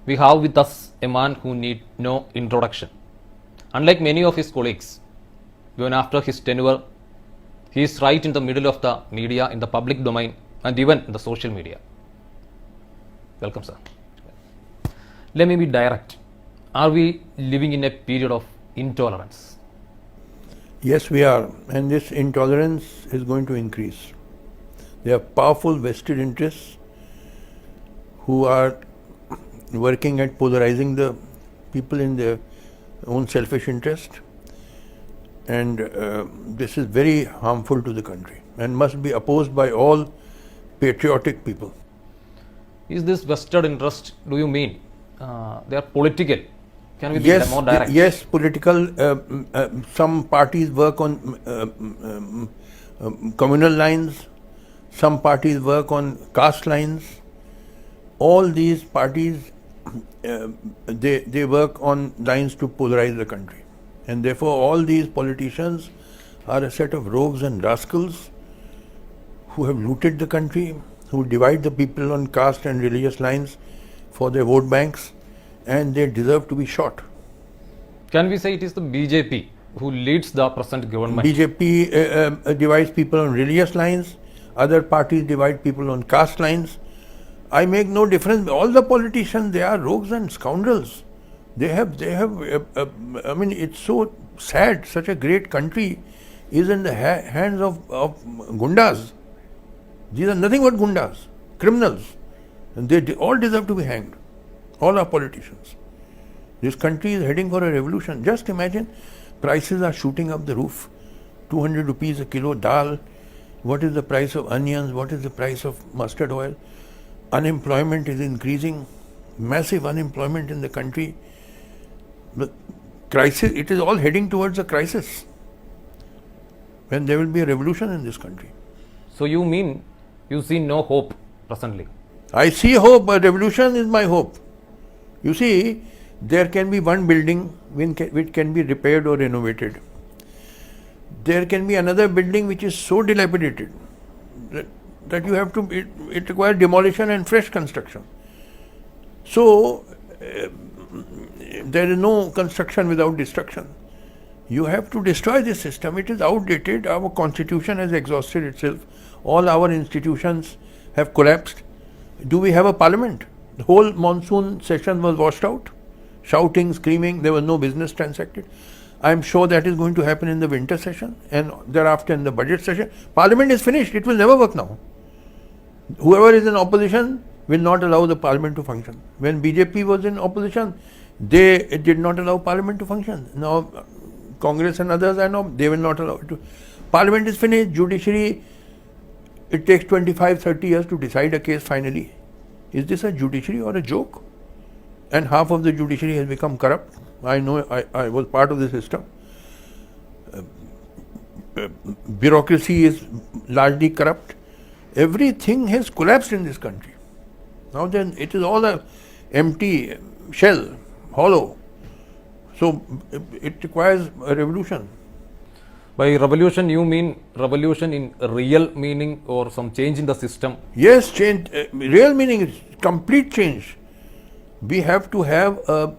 We have with us a man who need no introduction. Unlike many of his colleagues, even after his tenure, he is right in the middle of the media, in the public domain, and even in the social media. Welcome, sir. Let me be direct. Are we living in a period of intolerance? Yes, we are, and this intolerance is going to increase. There are powerful vested interests who are working at polarizing the people in their own selfish interest, and this is very harmful to the country and must be opposed by all patriotic people. Is this vested interest, do you mean they are political? Can we be more direct? Yes, political. Some parties work on communal lines, some parties work on caste lines. All these parties, they work on lines to polarize the country. And therefore all these politicians are a set of rogues and rascals who have looted the country, who divide the people on caste and religious lines for their vote banks, and they deserve to be shot. Can we say it is the BJP who leads the present government? BJP divides people on religious lines, other parties divide people on caste lines. I make no difference. All the politicians, they are rogues and scoundrels. They have. I mean, it's so sad. Such a great country is in the hands of gundas. These are nothing but gundas, criminals, and they all deserve to be hanged. All our politicians. This country is heading for a revolution. Just imagine, prices are shooting up the roof. 200 rupees a kilo dal. What is the price of onions? What is the price of mustard oil? Unemployment is increasing. Massive unemployment in the country. The crisis, it is all heading towards a crisis. When there will be a revolution in this country. So you mean you see no hope presently? I see hope, but revolution is my hope. You see, there can be one building which can be repaired or renovated. There can be another building which is so dilapidated that you have to, it requires demolition and fresh construction. So, there is no construction without destruction. You have to destroy this system. It is outdated. Our constitution has exhausted itself. All our institutions have collapsed. Do we have a parliament? The whole monsoon session was washed out. Shouting, screaming, there was no business transacted. I am sure that is going to happen in the winter session and thereafter in the budget session. Parliament is finished. It will never work now. Whoever is in opposition will not allow the parliament to function. When BJP was in opposition, they did not allow parliament to function. Now, Congress and others, I know, they will not allow it to. Parliament is finished. Judiciary, it takes 25-30 years to decide a case finally. Is this a judiciary or a joke? And half of the judiciary has become corrupt. I know, I was part of the system. Bureaucracy is largely corrupt. Everything has collapsed in this country. Now then, it is all a empty shell, hollow. So it requires a revolution. By revolution, you mean revolution in real meaning or some change in the system? Yes, change. Real meaning is complete change. We have to have a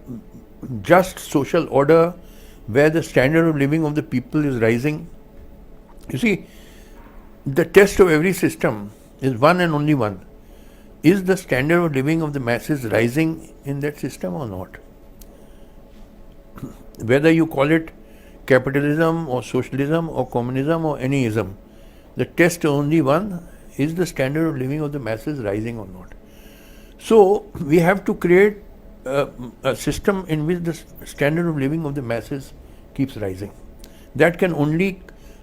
just social order where the standard of living of the people is rising. You see, the test of every system is one and only one. Is the standard of living of the masses rising in that system or not? Whether you call it capitalism or socialism or communism or any ism, the test is only one. Is the standard of living of the masses rising or not? So we have to create a system in which the standard of living of the masses keeps rising. That can only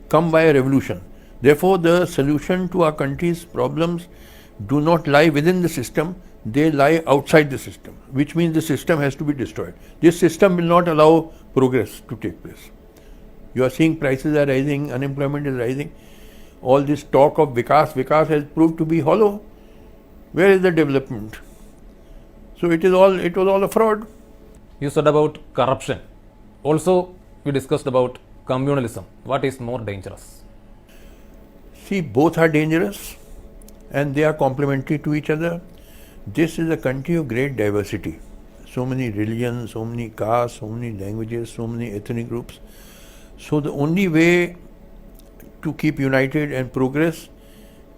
come by a revolution. Therefore, the solution to our country's problems do not lie within the system, they lie outside the system, which means the system has to be destroyed. This system will not allow progress to take place. You are seeing prices are rising, unemployment is rising. All this talk of Vikas has proved to be hollow. Where is the development? So it was all a fraud. You said about corruption. Also, we discussed about communalism. What is more dangerous? See, both are dangerous and they are complementary to each other. This is a country of great diversity. so many religions, so many castes, so many languages, so many ethnic groups. So the only way to keep united and progress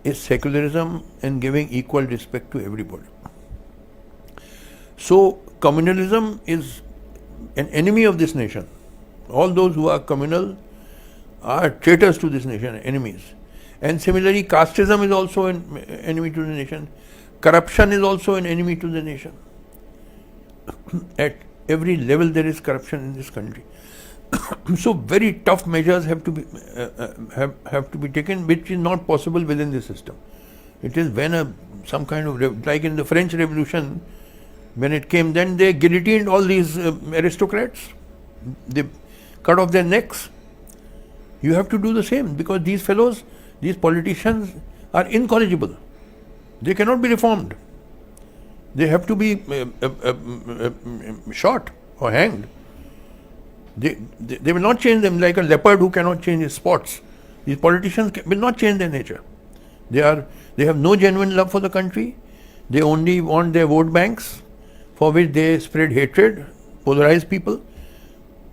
is secularism and giving equal respect to everybody. So communalism is an enemy of this nation. All those who are communal are traitors to this nation, enemies. And similarly, casteism is also an enemy to the nation. Corruption is also an enemy to the nation. At every level there is corruption in this country. So very tough measures have to be taken, which is not possible within the system. It is when some kind of like in the French Revolution, when it came, then they guillotined all these aristocrats. They cut off their necks. You have to do the same, because these fellows, these politicians are incorrigible. They cannot be reformed. They have to be shot or hanged. They will not change them like a leopard who cannot change his spots. These politicians will not change their nature. They have no genuine love for the country. They only want their vote banks, for which they spread hatred, polarize people.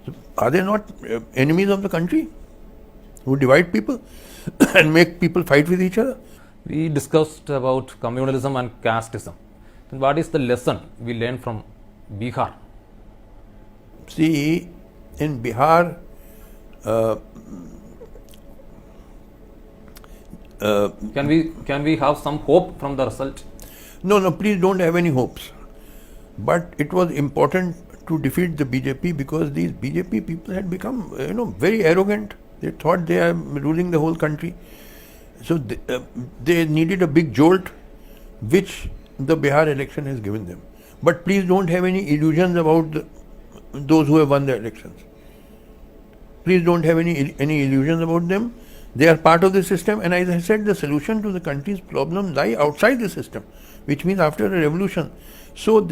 So are they not enemies of the country who divide people and make people fight with each other? We discussed about communalism and casteism. Then what is the lesson we learn from Bihar? See, in Bihar, Can we have some hope from the result? No, please don't have any hopes. But it was important to defeat the BJP, because these BJP people had become, very arrogant. They thought they are ruling the whole country. So they needed a big jolt, which the Bihar election has given them. But please don't have any illusions about those who have won the elections. Please don't have any illusions about them. They are part of the system, and as I said, the solution to the country's problems lie outside the system, which means after a revolution. So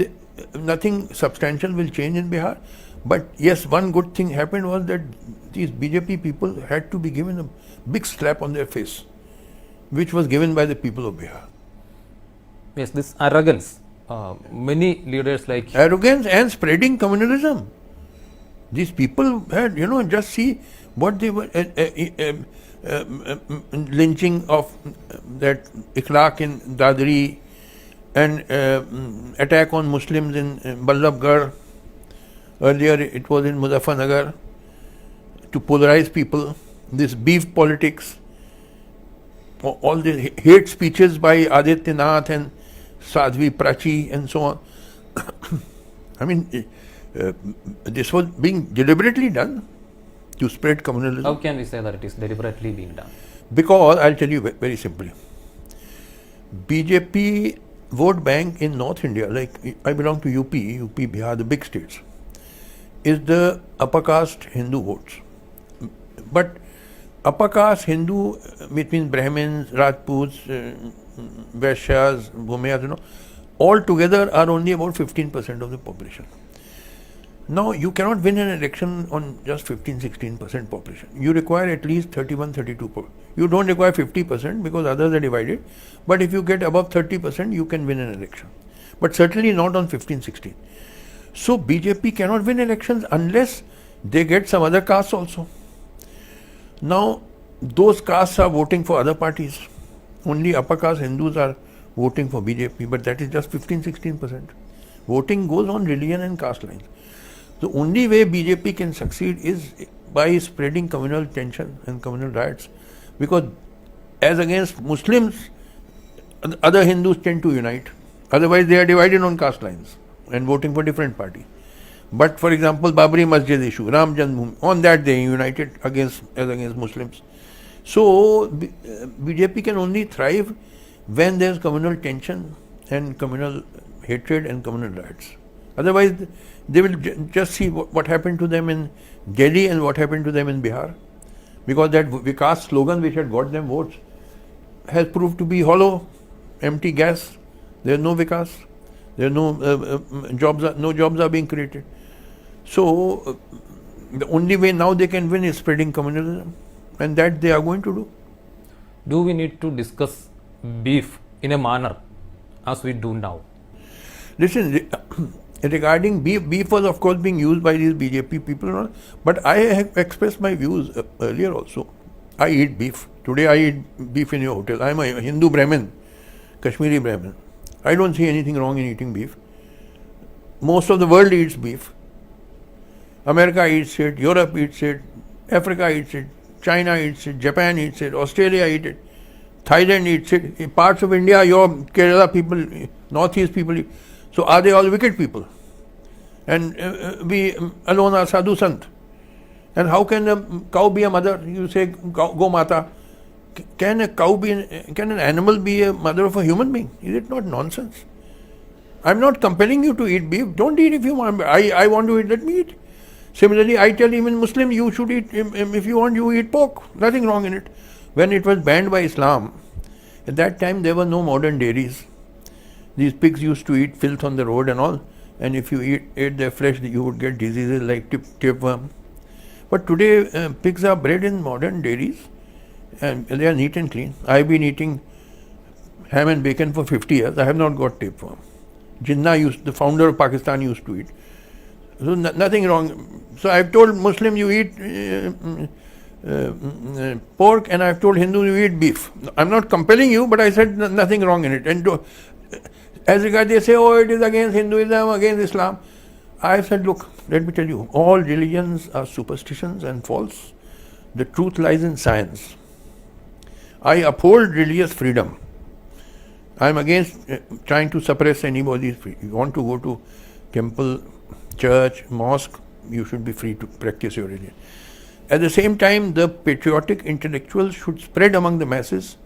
nothing substantial will change in Bihar. But yes, one good thing happened was that these BJP people had to be given a big slap on their face, which was given by the people of Bihar. Yes, this arrogance. Many leaders like Arrogance and spreading communalism. These people had, just see what they were lynching of that Ikhlaq in Dadri, and attack on Muslims in Ballabgarh. Earlier it was in Muzaffarnagar, to polarize people. This beef politics, all the hate speeches by Aditya Nath and Sadhvi Prachi and so on. I mean, this was being deliberately done to spread communalism. How can we say that it is deliberately being done? Because I'll tell you very simply. BJP vote bank in North India, like I belong to UP, Bihar, the big states, is the upper caste Hindu votes. But upper caste Hindu, which means Brahmins, Rajputs, Vaishyas, Bhumayas, all together are only about 15% of the population. Now, you cannot win an election on just 15-16% population. You require at least 31-32%. You don't require 50% because others are divided. But if you get above 30%, you can win an election. But certainly not on 15-16. So, BJP cannot win elections unless they get some other castes also. Now, those castes are voting for other parties. Only upper caste Hindus are voting for BJP, but that is just 15-16%. Voting goes on religion and caste lines. The only way BJP can succeed is by spreading communal tension and communal riots, because as against Muslims, other Hindus tend to unite. Otherwise, they are divided on caste lines and voting for different parties. But for example, Babri Masjid issue, Ram Janmabhoomi, on that they united against Muslims. So BJP can only thrive when there is communal tension and communal hatred and communal riots. Otherwise, they will just see what happened to them in Delhi and what happened to them in Bihar. Because that Vikas slogan which had got them votes has proved to be hollow, empty gas. There is no Vikas. There are no jobs are being created. So the only way now they can win is spreading communalism, and that they are going to do. Do we need to discuss beef in a manner as we do now? Listen, regarding beef was of course being used by these BJP people and all, but I have expressed my views earlier also. I eat beef. Today I eat beef in your hotel. I am a Hindu Brahmin, Kashmiri Brahmin. I don't see anything wrong in eating beef. Most of the world eats beef. America eats it, Europe eats it, Africa eats it, China eats it, Japan eats it, Australia eats it, Thailand eats it. In parts of India, your Kerala people, Northeast people eat. So are they all wicked people? And we alone are sadhu sant. And how can a cow be a mother? You say go mata. Can an animal be a mother of a human being? Is it not nonsense? I'm not compelling you to eat beef. Don't eat if you want. I want to eat, let me eat. Similarly, I tell even Muslim, you should eat, if you want, you eat pork. Nothing wrong in it. When it was banned by Islam, at that time there were no modern dairies. These pigs used to eat filth on the road and all, and if you ate their flesh, you would get diseases like tapeworm. But today, pigs are bred in modern dairies, and they are neat and clean. I've been eating ham and bacon for 50 years. I have not got tapeworm. Jinnah the founder of Pakistan used to eat. So nothing wrong. So I've told Muslim you eat pork, and I've told Hindu you eat beef. I'm not compelling you, but I said nothing wrong in it. And as regards they say, oh, it is against Hinduism, against Islam. I said, look, let me tell you, all religions are superstitions and false. The truth lies in science. I uphold religious freedom. I am against trying to suppress anybody's free. You want to go to temple, church, mosque, you should be free to practice your religion. At the same time, the patriotic intellectuals should spread among the masses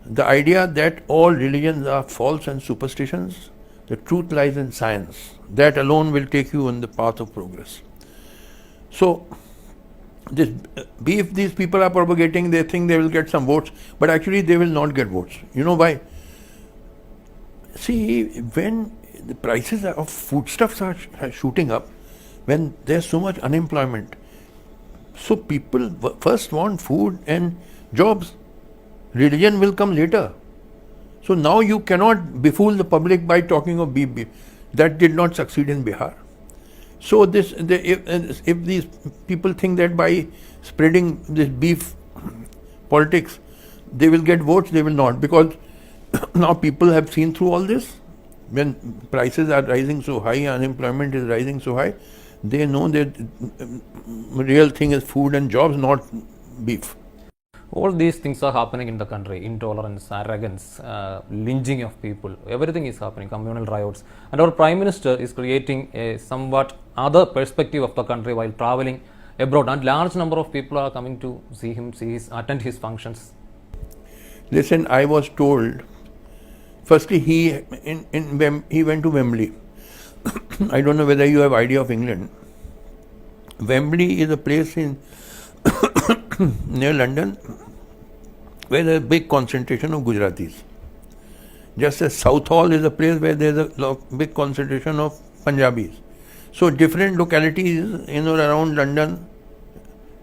the idea that all religions are false and superstitions. The truth lies in science. That alone will take you on the path of progress. So, this beef these people are propagating, they think they will get some votes, but actually they will not get votes. You know why? See, when the prices of foodstuffs are shooting up, when there's so much unemployment, so people first want food and jobs. Religion will come later. So now you cannot befool the public by talking of beef. That did not succeed in Bihar. So if these people think that by spreading this beef politics, they will get votes, they will not, because now people have seen through all this. When prices are rising so high, unemployment is rising so high, they know that real thing is food and jobs, not beef. All these things are happening in the country. Intolerance, arrogance, lynching of people, everything is happening, communal riots. And our Prime Minister is creating a somewhat other perspective of the country while traveling abroad. And large number of people are coming to see him, attend his functions. Listen, I was told, firstly he went to Wembley. I don't know whether you have idea of England. Wembley is a place in near London where there is a big concentration of Gujaratis. Just as Southall is a place where there is a big concentration of Punjabis. So different localities in or around London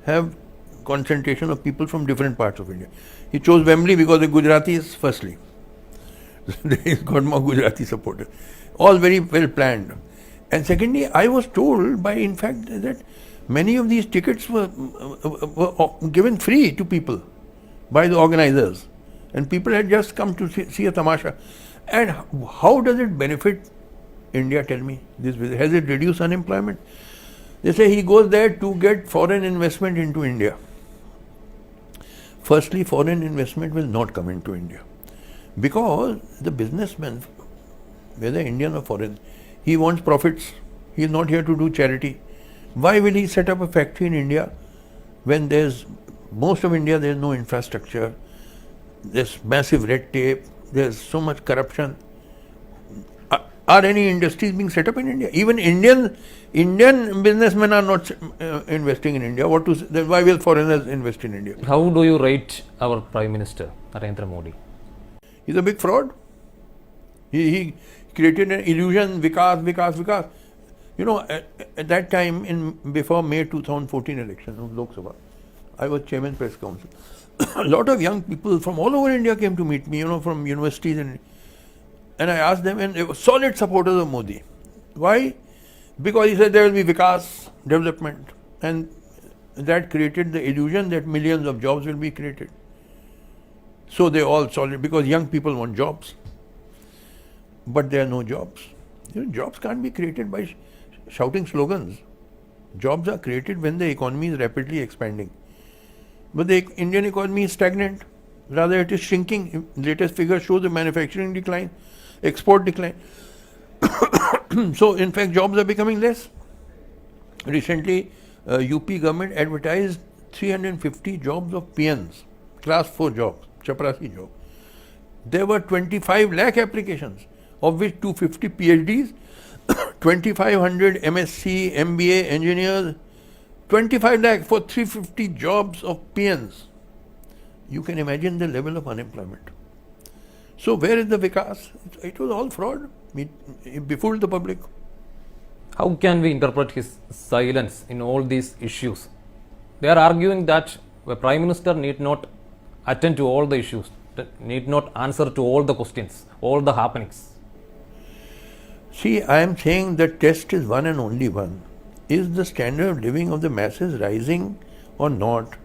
have concentration of people from different parts of India. He chose Wembley because the Gujaratis, firstly. He's got more Gujarati supporters. All very well planned. And secondly, I was told by, in fact, that many of these tickets were given free to people by the organizers. And people had just come to see a tamasha. And how does it benefit India, tell me? Has it reduced unemployment? They say he goes there to get foreign investment into India. Firstly, foreign investment will not come into India. Because the businessman, whether Indian or foreign, he wants profits. He is not here to do charity. Why will he set up a factory in India when most of India there is no infrastructure, there's massive red tape, there's so much corruption? Are any industries being set up in India? Even Indian businessmen are not investing in India. Why will foreigners invest in India? How do you rate our Prime Minister, Narendra Modi? He's a big fraud. He created an illusion, Vikas. You know, at that time, before May 2014 election of Lok Sabha, I was chairman press council. A lot of young people from all over India came to meet me, from universities, and I asked them, and they were solid supporters of Modi. Why? Because he said there will be vikas, development, and that created the illusion that millions of jobs will be created. So they all saw it, because young people want jobs, but there are no jobs. Jobs can't be created by shouting slogans. Jobs are created when the economy is rapidly expanding. But the Indian economy is stagnant. Rather, it is shrinking. Latest figures show the manufacturing decline, export decline. So, in fact, jobs are becoming less. Recently, UP government advertised 350 jobs of PNs, class 4 jobs, chaprasi jobs. There were 25 lakh applications, of which 250 PhDs, 2500 MSc, MBA engineers, 25 lakh for 350 jobs of PNs. You can imagine the level of unemployment. So where is the vikas? It was all fraud. It befooled the public. How can we interpret his silence in all these issues? They are arguing that a Prime Minister need not attend to all the issues, need not answer to all the questions, all the happenings. See, I am saying the test is one and only one. Is the standard of living of the masses rising or not?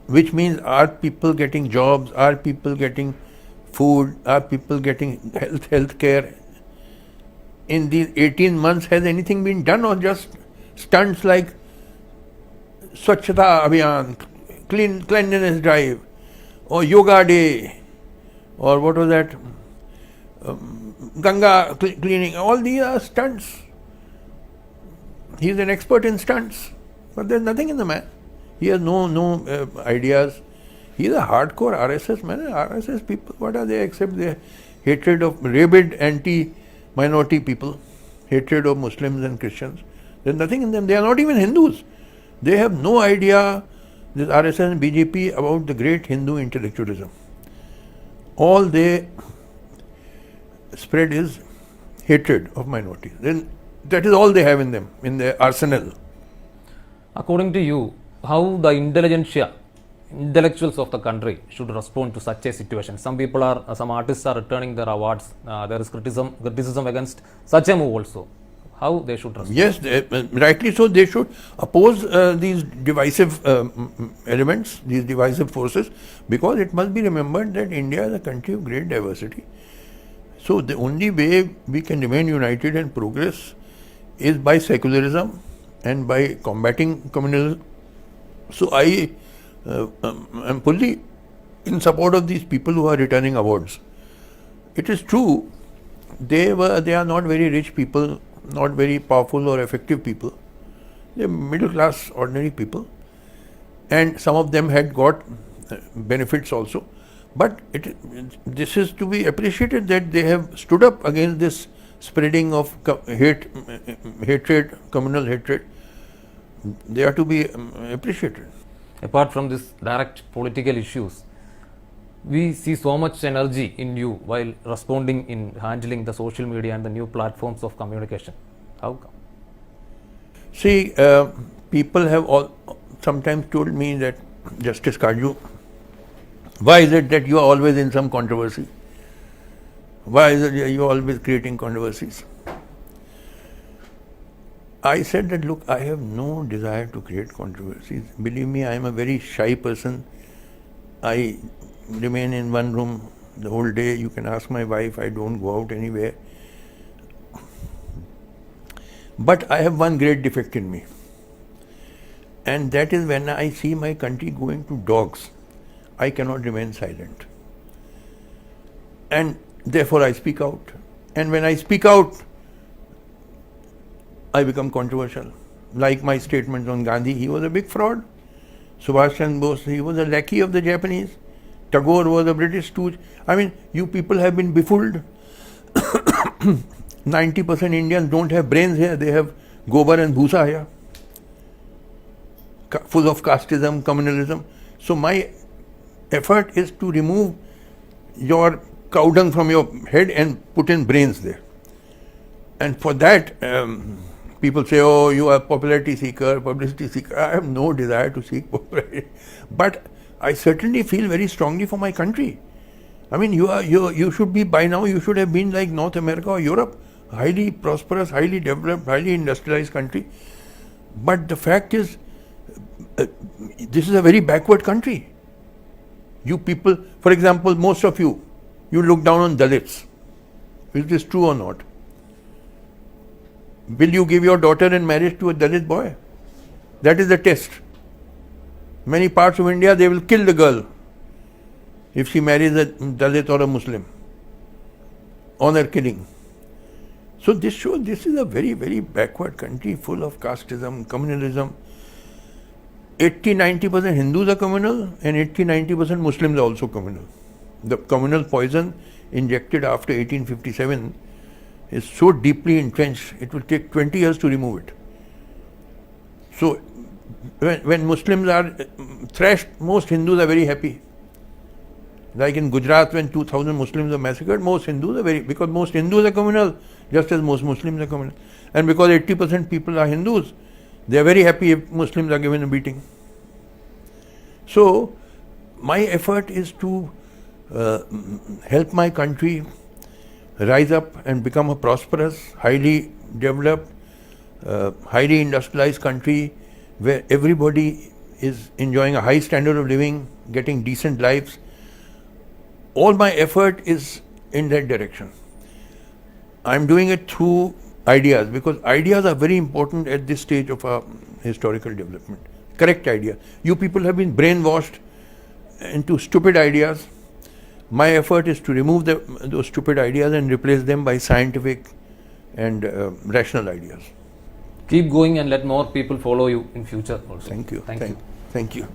Which means, are people getting jobs? Are people getting food? Are people getting health care? In these 18 months, has anything been done, or just stunts like Swachhata Abhiyan, cleanliness drive, or Yoga Day, or what was that, Ganga cleaning? All these are stunts. He is an expert in stunts, but there is nothing in the man. He has no ideas. He is a hardcore RSS man. RSS people, what are they except their hatred of rabid anti-minority people, hatred of Muslims and Christians. There is nothing in them. They are not even Hindus. They have no idea, this RSS and BJP, about the great Hindu intellectualism. All they spread is hatred of minorities. Then that is all they have in them, in their arsenal. According to you, how the intellectuals of the country should respond to such a situation? Some artists are returning their awards. There is criticism against such a move also. How they should respond? Yes, rightly so. They should oppose these divisive elements, these divisive forces, because it must be remembered that India is a country of great diversity. So the only way we can remain united and progress is by secularism and by combating communalism. So I am fully in support of these people who are returning awards. It is true, they are not very rich people, not very powerful or effective people. They are middle class, ordinary people, and some of them had got benefits also. But this is to be appreciated, that they have stood up against this spreading of hatred, communal hatred. They are to be appreciated. Apart from this direct political issues, we see so much energy in you while responding in handling the social media and the new platforms of communication. How come? See, people have sometimes told me that, Justice Kaju, why is it that you are always in some controversy? Why is it that you are always creating controversies? I said that, look, I have no desire to create controversies. Believe me, I am a very shy person. I remain in one room the whole day. You can ask my wife, I don't go out anywhere. But I have one great defect in me. And that is, when I see my country going to dogs, I cannot remain silent. And therefore I speak out. And when I speak out, I become controversial. Like my statements on Gandhi, he was a big fraud. Subhash Chandra Bose, he was a lackey of the Japanese. Tagore was a British stooge. I mean, you people have been befooled. 90% Indians don't have brains here. They have gobar and bhusa here, full of casteism, communalism. So my effort is to remove your cow dung from your head and put in brains there. And for that, people say, oh, you are a popularity seeker, publicity seeker. I have no desire to seek popularity. But I certainly feel very strongly for my country. I mean, you should be, by now, you should have been like North America or Europe. highly prosperous, highly developed, highly industrialized country. But the fact is, this is a very backward country. You people, for example, most of you look down on Dalits. Is this true or not? Will you give your daughter in marriage to a Dalit boy? That is the test. Many parts of India, they will kill the girl if she marries a Dalit or a Muslim. Honor killing. So this shows this is a very, very backward country full of casteism, communalism. 80-90% Hindus are communal and 80-90% Muslims are also communal. The communal poison injected after 1857 is so deeply entrenched, it will take 20 years to remove it. So when Muslims are thrashed, most Hindus are very happy. Like in Gujarat, when 2,000 Muslims are massacred, most Hindus are because most Hindus are communal, just as most Muslims are communal. And because 80% people are Hindus, they are very happy if Muslims are given a beating. So my effort is to help my country rise up and become a prosperous, highly developed, highly industrialized country where everybody is enjoying a high standard of living, getting decent lives. All my effort is in that direction. I'm doing it through ideas, because ideas are very important at this stage of our historical development. Correct idea. You people have been brainwashed into stupid ideas. My effort is to remove those stupid ideas and replace them by scientific and rational ideas. Keep going and let more people follow you in future also. Thank you. Thank you. Thank you.